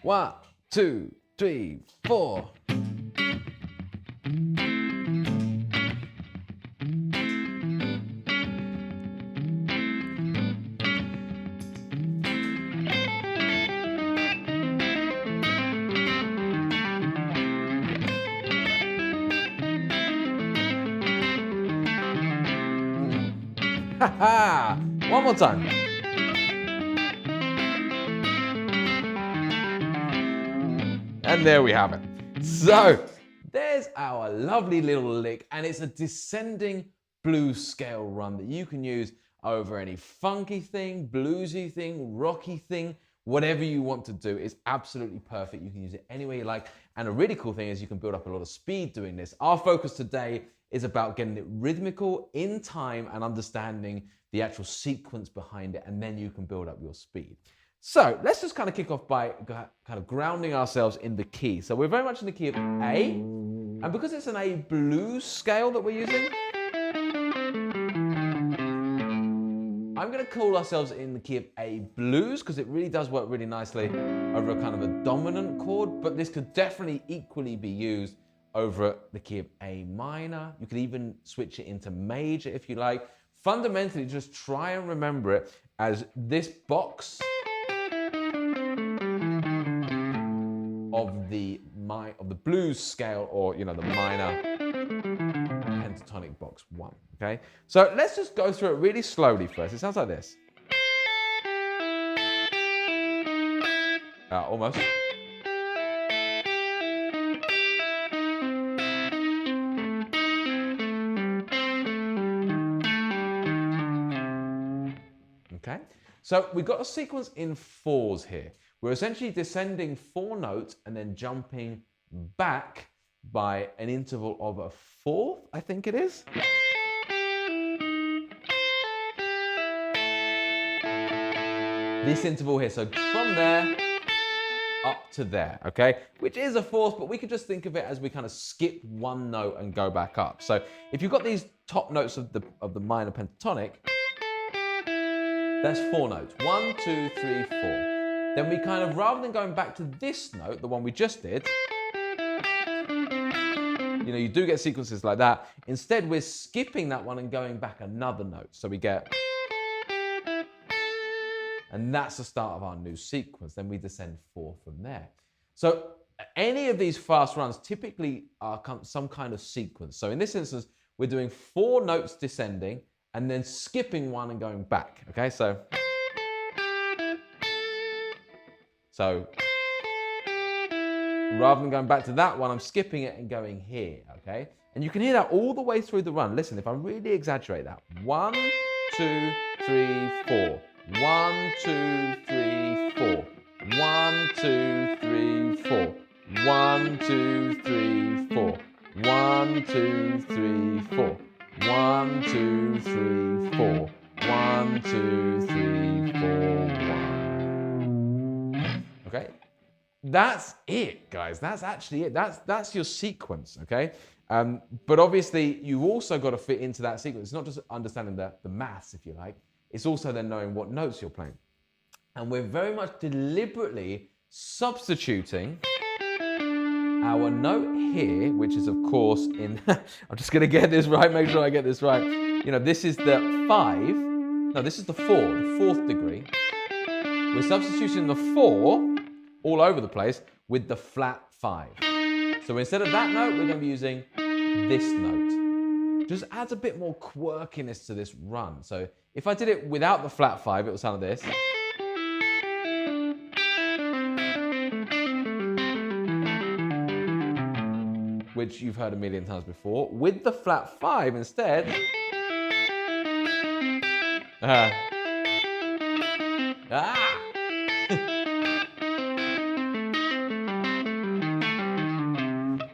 1, 2, 3, 4. One more time. And there we have it. So there's our lovely little lick, and it's a descending blues scale run that you can use over any funky thing, bluesy thing, rocky thing, whatever you want to do. It's absolutely perfect. You can use it any way you like. And a really cool thing is you can build up a lot of speed doing this. Our focus today is about getting it rhythmical in time and understanding the actual sequence behind it, and then you can build up your speed. So let's just kind of kick off by kind of grounding ourselves in the key. So we're very much in the key of A, and because it's an A blues scale that we're using, I'm going to call ourselves in the key of A blues because it really does work really nicely over a kind of a dominant chord, but this could definitely equally be used over the key of A minor. You could even switch it into major if you like. Fundamentally, just try and remember it as this box of the blues scale, or the minor pentatonic box 1. Okay, so let's just go through it really slowly first. It sounds like this. Almost. Okay, so we've got a sequence in 4s here. We're essentially descending 4 notes and then jumping back by an interval of a 4th, I think it is. This interval here, so from there up to there, okay? Which is a 4th, but we could just think of it as we kind of skip 1 note and go back up. So if you've got these top notes of the minor pentatonic, that's 4 notes. 1, 2, 3, 4. Then we kind of, rather than going back to this note, the one we just did, you do get sequences like that. Instead, we're skipping that one and going back another note. So we get, and that's the start of our new sequence. Then we descend 4 from there. So any of these fast runs typically are some kind of sequence. So in this instance, we're doing 4 notes descending and then skipping 1 and going back. Okay, so rather than going back to that one, I'm skipping it and going here, okay? And you can hear that all the way through the run. Listen, if I really exaggerate that. 1, 2, 3, 4. 1, 2, 3, 4. 1, 2, 3, 4. 1, 2, 3, 4. 1, 2, 3, 4. 1, 2, 3, 4. 1, 2, 3, 4, 1. Okay? That's it, guys. That's actually it. That's your sequence, okay? But obviously, you've also got to fit into that sequence. It's not just understanding the maths, if you like. It's also then knowing what notes you're playing. And we're very much deliberately substituting our note here, which is, of course, in... I'm just going to get this right, make sure I get this right. This is the 5. No, this is the 4, the 4th degree. We're substituting the 4 all over the place with the flat 5. So instead of that note, we're going to be using this note. Just adds a bit more quirkiness to this run. So if I did it without the flat 5, it would sound like this. Which you've heard a million times before. With the flat 5 instead.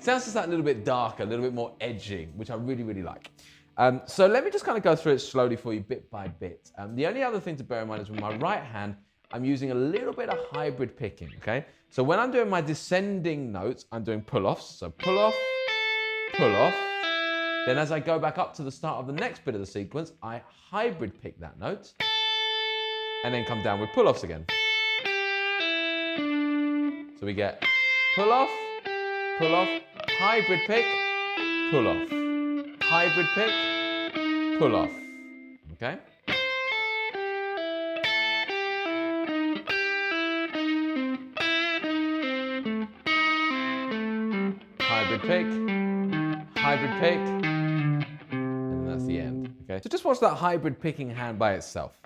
Sounds just that little bit darker, a little bit more edgy, which I really, really like. So let me just kind of go through it slowly for you, bit by bit. The only other thing to bear in mind is with my right hand, I'm using a little bit of hybrid picking, okay? So when I'm doing my descending notes, I'm doing pull-offs. So pull off, pull off. Then as I go back up to the start of the next bit of the sequence, I hybrid pick that note and then come down with pull-offs again. So So we get pull off, hybrid pick, pull off, hybrid pick, pull off. Okay? Hybrid pick, and that's the end. Okay? So just watch that hybrid picking hand by itself.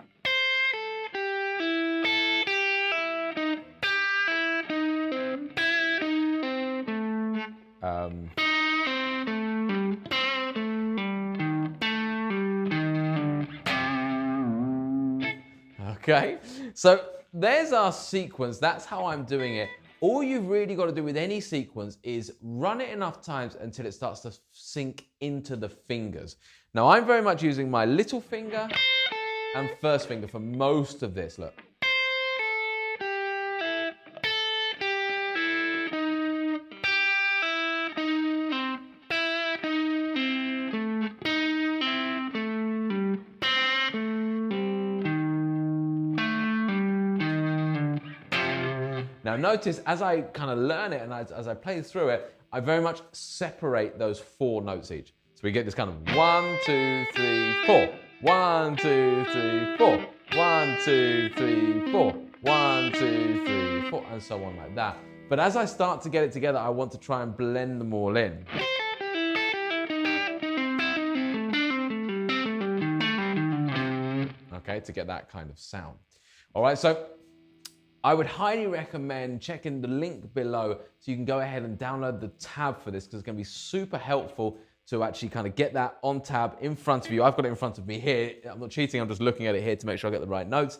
Okay, so there's our sequence. That's how I'm doing it. All you've really got to do with any sequence is run it enough times until it starts to sink into the fingers. Now, I'm very much using my little finger and first finger for most of this. Look. Now notice, as I kind of learn it and as I play through it, I very much separate those 4 notes each. So we get this kind of 1, 2, 3, 4. 1, 2, 3, 4. 1, 2, 3, 4. 1, 2, 3, 4, and so on like that. But as I start to get it together, I want to try and blend them all in. Okay, to get that kind of sound. All right, so I would highly recommend checking the link below so you can go ahead and download the tab for this, because it's going to be super helpful to actually kind of get that on tab in front of you. I've got it in front of me here. I'm not cheating, I'm just looking at it here to make sure I get the right notes.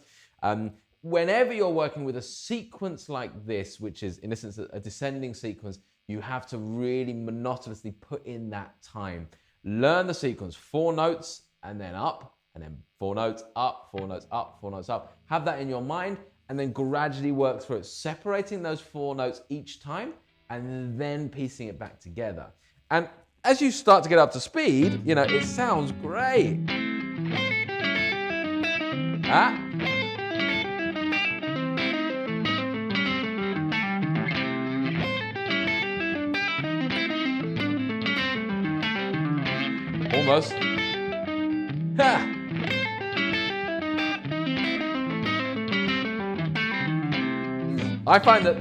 Whenever you're working with a sequence like this, which is in essence a descending sequence, you have to really monotonously put in that time. Learn the sequence, 4 notes and then up, and then 4 notes up, 4 notes up, 4 notes up. Have that in your mind, and then gradually work through it, separating those 4 notes each time and then piecing it back together. And as you start to get up to speed, you know, it sounds great. Ah. Almost. Ha! I find that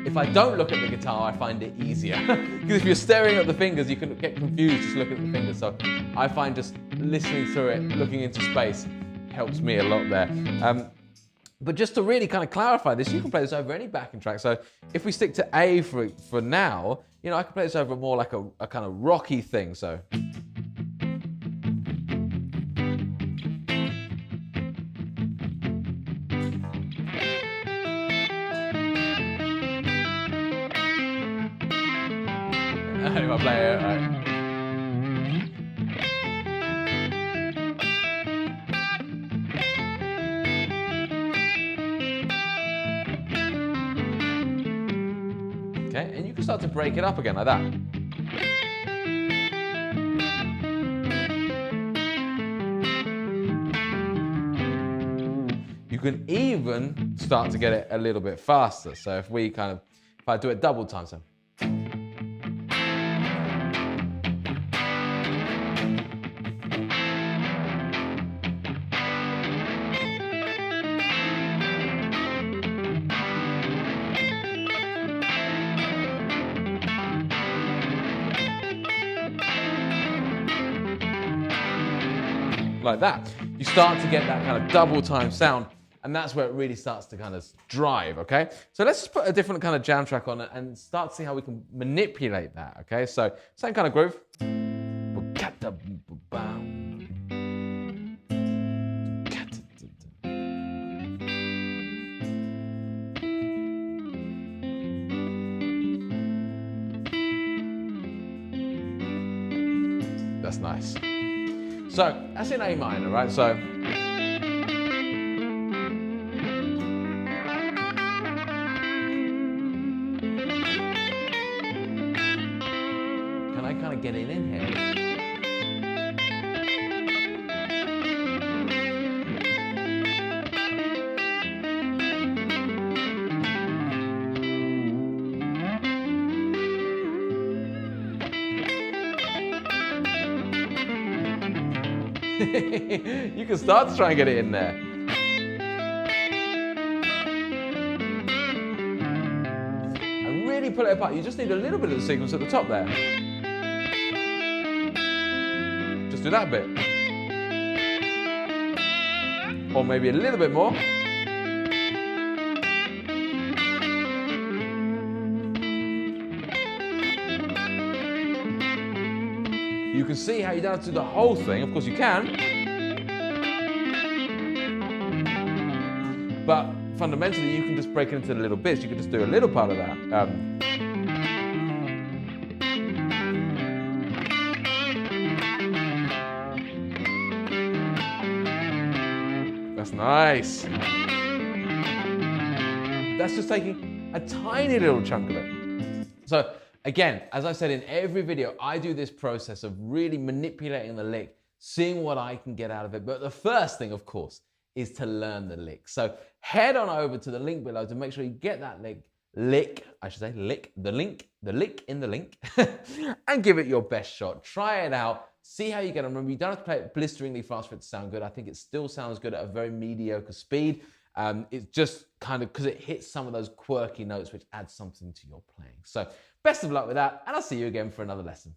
if I don't look at the guitar, I find it easier. Because if you're staring at the fingers, you can get confused just looking at the fingers. So I find just listening through it, looking into space, helps me a lot there. But just to really kind of clarify this, you can play this over any backing track. So if we stick to A for now, you know, I can play this over more like a kind of rocky thing. So. If I play it, right. Okay, and you can start to break it up again like that. You can even start to get it a little bit faster. So if I do it double time, so. Like that, you start to get that kind of double time sound, and that's where it really starts to kind of drive, okay? So let's just put a different kind of jam track on it and start to see how we can manipulate that, okay? So same kind of groove. That's nice. So that's in A minor, right? So can I kind of get it in here? You can start to try and get it in there. And really pull it apart. You just need a little bit of the sequence at the top there. Just do that bit. Or maybe a little bit more. You can see how you don't have to do the whole thing. Of course you can. But fundamentally, you can just break it into little bits. You can just do a little part of that. That's nice. That's just taking a tiny little chunk of it. So again, as I said in every video, I do this process of really manipulating the lick, seeing what I can get out of it. But the first thing, of course, is to learn the lick. So head on over to the link below to make sure you get that lick in the link, and give it your best shot. Try it out, see how you get on. Remember, you don't have to play it blisteringly fast for it to sound good. I think it still sounds good at a very mediocre speed. It's just kind of because it hits some of those quirky notes which add something to your playing. So best of luck with that, and I'll see you again for another lesson.